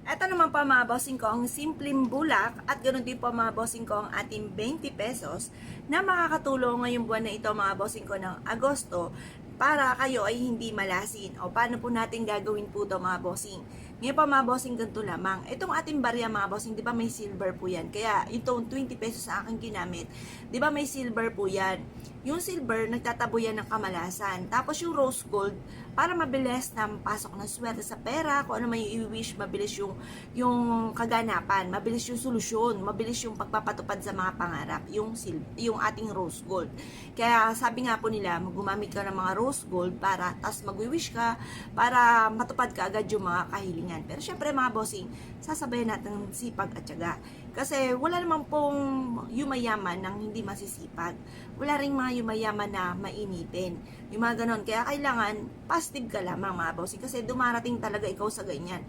Ito naman po mga bossing ko, ang simpleng bulak at ganoon din po mga bossing ko ang ating 20 pesos na makakatulong ngayong buwan na ito mga bossing ko ng Agosto para kayo ay hindi malasin. O paano po natin gagawin po ito mga bossing? Ngayon po mga bossing, ganito lamang. Itong ating barya mga bossing, di ba may silver po yan? Kaya itong 20 pesos na aking ginamit, di ba may silver po yan? Yung silver, nagtatabo yan ng kamalasan. Tapos yung rose gold, para mabilis na pasok ng swerte sa pera, kung ano may i-wish, mabilis yung kaganapan, mabilis yung solusyon, mabilis yung pagpapatupad sa mga pangarap, yung ating rose gold. Kaya sabi nga po nila, gumamit ka ng mga rose gold para, tas mag-wish ka, para matupad ka agad yung mga kahilingan. Pero syempre mga bossing, sasabayan natin ng sipag at tiyaga. Kasi wala naman pong yumayaman ng hindi masisipag. Wala ring mga yumayaman na mainipin. Yung mga ganon. Kaya kailangan positive ka lamang mga bossing. Kasi dumarating talaga ikaw sa ganyan.